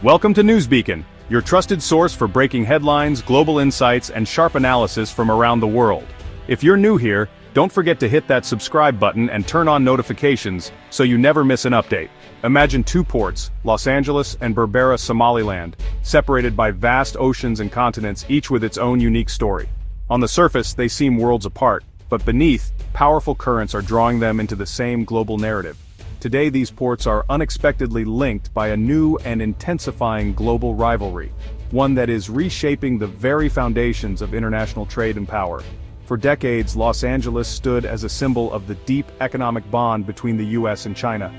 Welcome to Newsbeacon, your trusted source for breaking headlines, global insights, and sharp analysis from around the world. If you're new here, don't forget to hit that subscribe button and turn on notifications so you never miss an update. Imagine two ports, Los Angeles and Berbera, Somaliland, separated by vast oceans and continents, each with its own unique story. On the surface, they seem worlds apart, but beneath, powerful currents are drawing them into the same global narrative. Today these ports are unexpectedly linked by a new and intensifying global rivalry, one that is reshaping the very foundations of international trade and power. For decades, Los Angeles stood as a symbol of the deep economic bond between the US and China.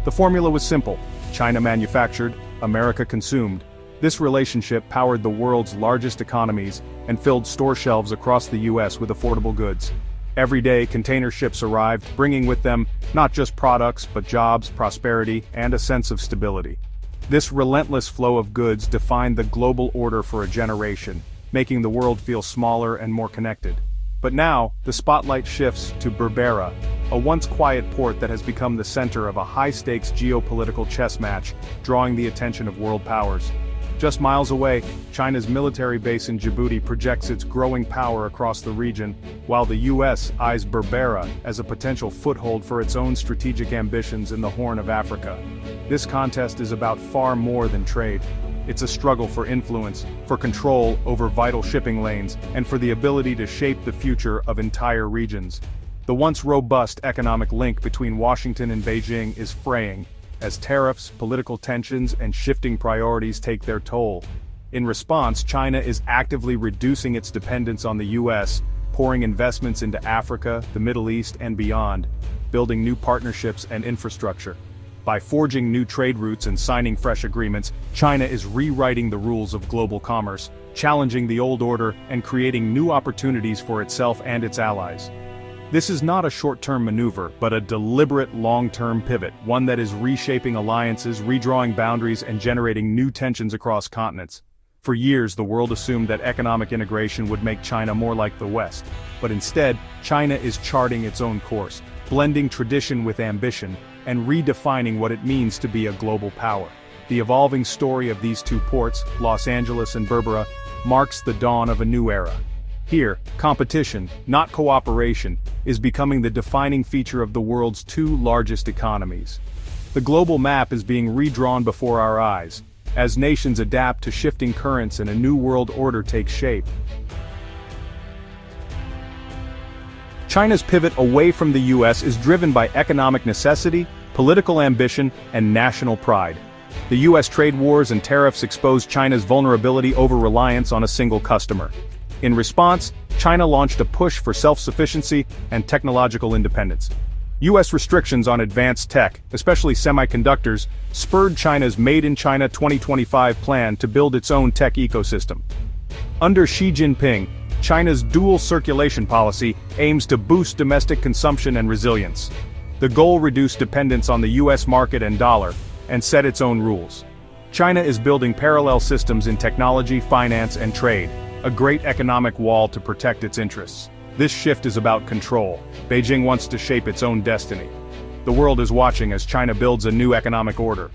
The formula was simple: China manufactured, America consumed. This relationship powered the world's largest economies and filled store shelves across the US with affordable goods. Every day, container ships arrived, bringing with them not just products but jobs, prosperity, and a sense of stability. This relentless flow of goods defined the global order for a generation, making the world feel smaller and more connected. But now, the spotlight shifts to Berbera, a once quiet port that has become the center of a high-stakes geopolitical chess match, drawing the attention of world powers. Just miles away, China's military base in Djibouti projects its growing power across the region, while the US eyes Berbera as a potential foothold for its own strategic ambitions in the Horn of Africa. This contest is about far more than trade. It's a struggle for influence, for control over vital shipping lanes, and for the ability to shape the future of entire regions. The once robust economic link between Washington and Beijing is fraying, as tariffs, political tensions, and shifting priorities take their toll. In response, China is actively reducing its dependence on the US, pouring investments into Africa, the Middle East, and beyond, building new partnerships and infrastructure. By forging new trade routes and signing fresh agreements, China is rewriting the rules of global commerce, challenging the old order and creating new opportunities for itself and its allies. This is not a short-term maneuver, but a deliberate long-term pivot, one that is reshaping alliances, redrawing boundaries, and generating new tensions across continents. For years, the world assumed that economic integration would make China more like the West. But instead, China is charting its own course, blending tradition with ambition, and redefining what it means to be a global power. The evolving story of these two ports, Los Angeles and Berbera, marks the dawn of a new era. Here, competition, not cooperation, is becoming the defining feature of the world's two largest economies. The global map is being redrawn before our eyes, as nations adapt to shifting currents and a new world order takes shape. China's pivot away from the US is driven by economic necessity, political ambition, and national pride. The US trade wars and tariffs expose China's vulnerability over reliance on a single customer. In response, China launched a push for self-sufficiency and technological independence. US restrictions on advanced tech, especially semiconductors, spurred China's Made in China 2025 plan to build its own tech ecosystem. Under Xi Jinping, China's dual circulation policy aims to boost domestic consumption and resilience. The goal reduced dependence on the US market and dollar, and set its own rules. China is building parallel systems in technology, finance, and trade, a great economic wall to protect its interests. This shift is about control. Beijing wants to shape its own destiny. The world is watching as China builds a new economic order.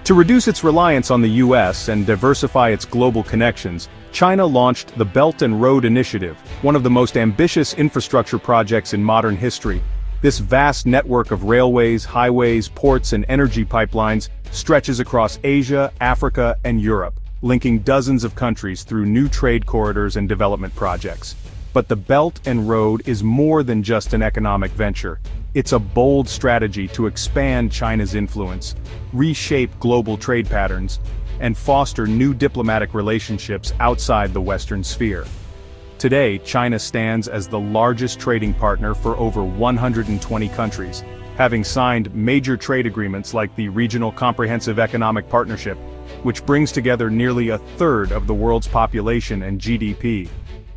To reduce its reliance on the US and diversify its global connections, China launched the Belt and Road Initiative, one of the most ambitious infrastructure projects in modern history. This vast network of railways, highways, ports, and energy pipelines stretches across Asia, Africa, and Europe, linking dozens of countries through new trade corridors and development projects. But the Belt and Road is more than just an economic venture. It's a bold strategy to expand China's influence, reshape global trade patterns, and foster new diplomatic relationships outside the Western sphere. Today, China stands as the largest trading partner for over 120 countries, having signed major trade agreements like the Regional Comprehensive Economic Partnership, which brings together nearly a third of the world's population and GDP.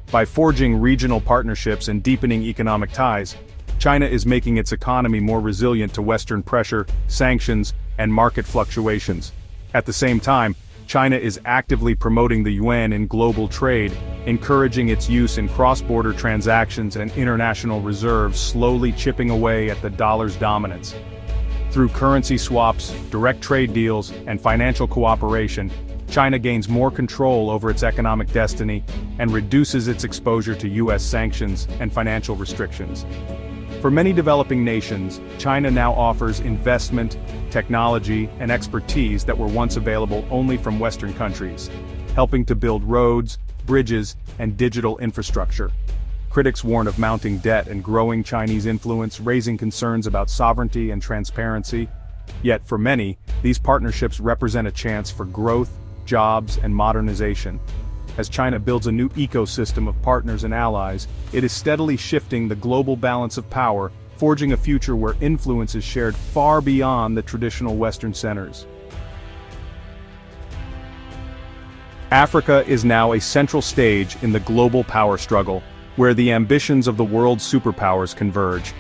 By forging regional partnerships and deepening economic ties, China is making its economy more resilient to Western pressure, sanctions, and market fluctuations. At the same time, China is actively promoting the yuan in global trade, encouraging its use in cross-border transactions and international reserves, slowly chipping away at the dollar's dominance. Through currency swaps, direct trade deals, and financial cooperation, China gains more control over its economic destiny and reduces its exposure to US sanctions and financial restrictions. For many developing nations, China now offers investment, technology, and expertise that were once available only from Western countries, helping to build roads, bridges, and digital infrastructure. Critics warn of mounting debt and growing Chinese influence, raising concerns about sovereignty and transparency. Yet for many, these partnerships represent a chance for growth, jobs, and modernization. As China builds a new ecosystem of partners and allies, it is steadily shifting the global balance of power, forging a future where influence is shared far beyond the traditional Western centers. Africa is now a central stage in the global power struggle, where the ambitions of the world's superpowers converge.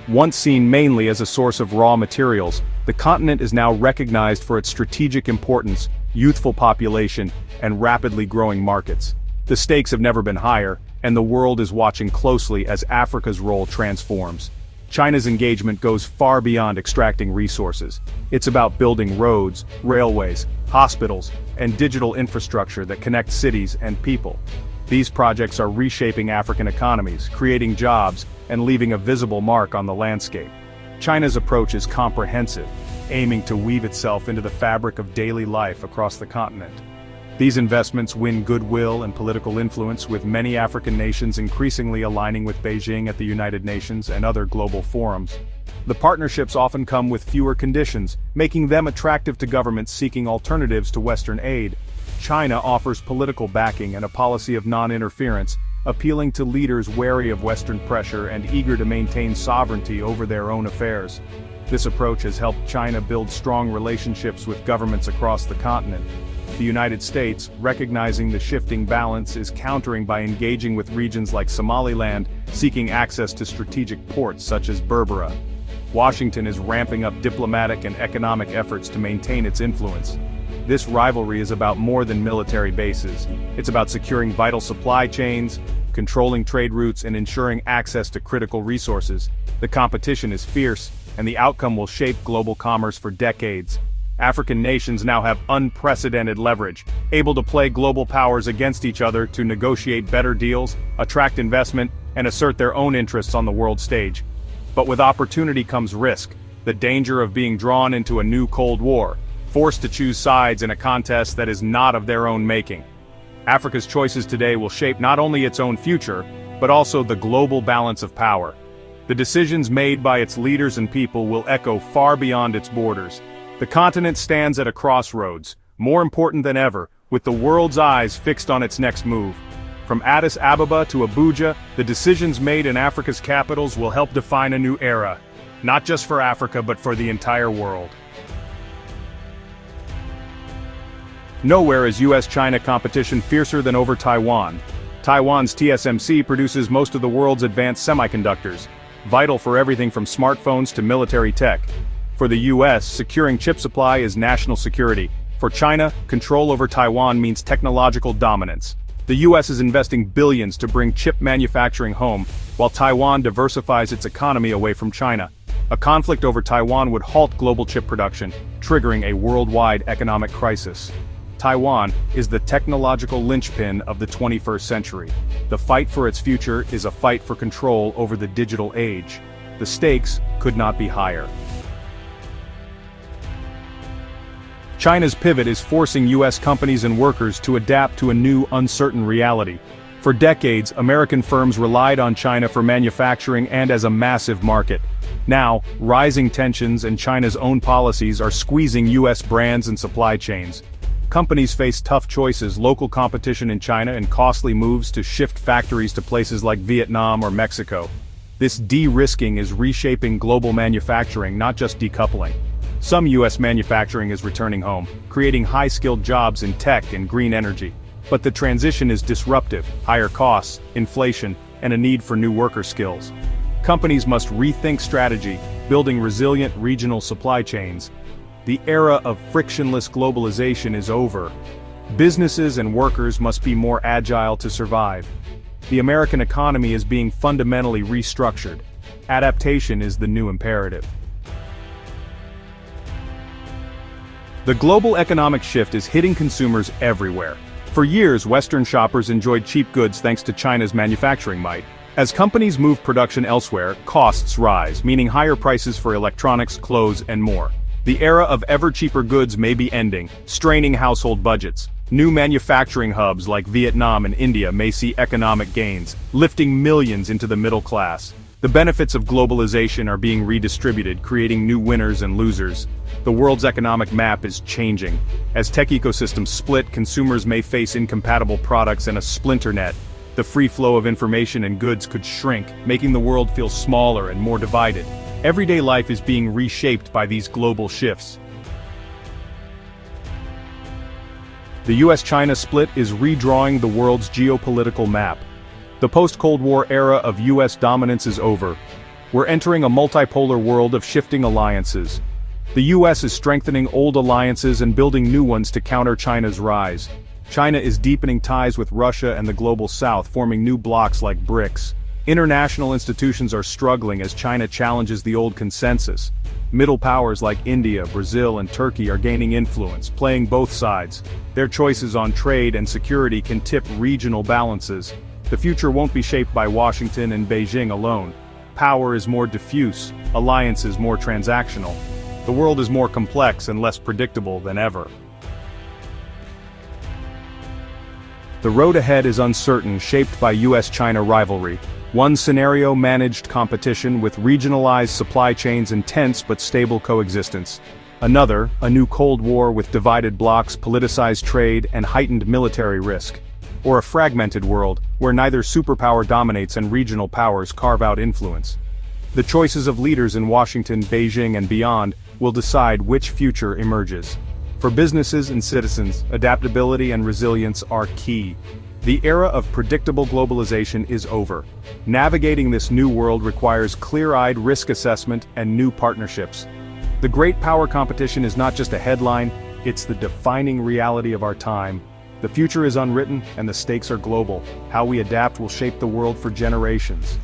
Once seen mainly as a source of raw materials, the continent is now recognized for its strategic importance, youthful population, and rapidly growing markets. The stakes have never been higher, and the world is watching closely as Africa's role transforms. China's engagement goes far beyond extracting resources. It's about building roads, railways, hospitals, and digital infrastructure that connect cities and people. These projects are reshaping African economies, creating jobs, and leaving a visible mark on the landscape. China's approach is comprehensive, aiming to weave itself into the fabric of daily life across the continent. These investments win goodwill and political influence, with many African nations increasingly aligning with Beijing at the United Nations and other global forums. The partnerships often come with fewer conditions, making them attractive to governments seeking alternatives to Western aid. China offers political backing and a policy of non-interference, appealing to leaders wary of Western pressure and eager to maintain sovereignty over their own affairs. This approach has helped China build strong relationships with governments across the continent. The United States, recognizing the shifting balance, is countering by engaging with regions like Somaliland, seeking access to strategic ports such as Berbera. Washington is ramping up diplomatic and economic efforts to maintain its influence. This rivalry is about more than military bases. It's about securing vital supply chains, controlling trade routes, and ensuring access to critical resources. The competition is fierce, and the outcome will shape global commerce for decades. African nations now have unprecedented leverage, able to play global powers against each other to negotiate better deals, attract investment, and assert their own interests on the world stage. But with opportunity comes risk, the danger of being drawn into a new Cold War, forced to choose sides in a contest that is not of their own making. Africa's choices today will shape not only its own future, but also the global balance of power. The decisions made by its leaders and people will echo far beyond its borders. The continent stands at a crossroads, more important than ever, with the world's eyes fixed on its next move. From Addis Ababa to Abuja, the decisions made in Africa's capitals will help define a new era, not just for Africa but for the entire world. Nowhere is US-China competition fiercer than over Taiwan. Taiwan's TSMC produces most of the world's advanced semiconductors, vital for everything from smartphones to military tech. For the US, securing chip supply is national security. For China, control over Taiwan means technological dominance. The US is investing billions to bring chip manufacturing home, while Taiwan diversifies its economy away from China. A conflict over Taiwan would halt global chip production, triggering a worldwide economic crisis. Taiwan is the technological linchpin of the 21st century. The fight for its future is a fight for control over the digital age. The stakes could not be higher. China's pivot is forcing US companies and workers to adapt to a new, uncertain reality. For decades, American firms relied on China for manufacturing and as a massive market. Now, rising tensions and China's own policies are squeezing US brands and supply chains. Companies face tough choices: local competition in China and costly moves to shift factories to places like Vietnam or Mexico. This de-risking is reshaping global manufacturing, not just decoupling. Some US manufacturing is returning home, creating high-skilled jobs in tech and green energy. But the transition is disruptive: higher costs, inflation, and a need for new worker skills. Companies must rethink strategy, building resilient regional supply chains. The era of frictionless globalization is over. Businesses and workers must be more agile to survive. The American economy is being fundamentally restructured. Adaptation is the new imperative. The global economic shift is hitting consumers everywhere. For years, Western shoppers enjoyed cheap goods thanks to China's manufacturing might. As companies move production elsewhere, costs rise, meaning higher prices for electronics, clothes, and more. The era of ever-cheaper goods may be ending, straining household budgets. New manufacturing hubs like Vietnam and India may see economic gains, lifting millions into the middle class. The benefits of globalization are being redistributed, creating new winners and losers. The world's economic map is changing. As tech ecosystems split, consumers may face incompatible products and a splinter net. The free flow of information and goods could shrink, making the world feel smaller and more divided. Everyday life is being reshaped by these global shifts. The US-China split is redrawing the world's geopolitical map. The post-Cold War era of US dominance is over. We're entering a multipolar world of shifting alliances. The US is strengthening old alliances and building new ones to counter China's rise. China is deepening ties with Russia and the global south, forming new blocs like BRICS. International institutions are struggling as China challenges the old consensus. Middle powers like India, Brazil, and Turkey are gaining influence, playing both sides. Their choices on trade and security can tip regional balances. The future won't be shaped by Washington and Beijing alone. Power is more diffuse, alliances more transactional. The world is more complex and less predictable than ever. The road ahead is uncertain, shaped by US-China rivalry. One scenario, managed competition with regionalized supply chains and tense but stable coexistence. Another, a new Cold War with divided blocs, politicized trade, and heightened military risk. Or a fragmented world, where neither superpower dominates and regional powers carve out influence. The choices of leaders in Washington, Beijing, and beyond will decide which future emerges. For businesses and citizens, adaptability and resilience are key. The era of predictable globalization is over. Navigating this new world requires clear-eyed risk assessment and new partnerships. The great power competition is not just a headline, it's the defining reality of our time. The future is unwritten, and the stakes are global. How we adapt will shape the world for generations.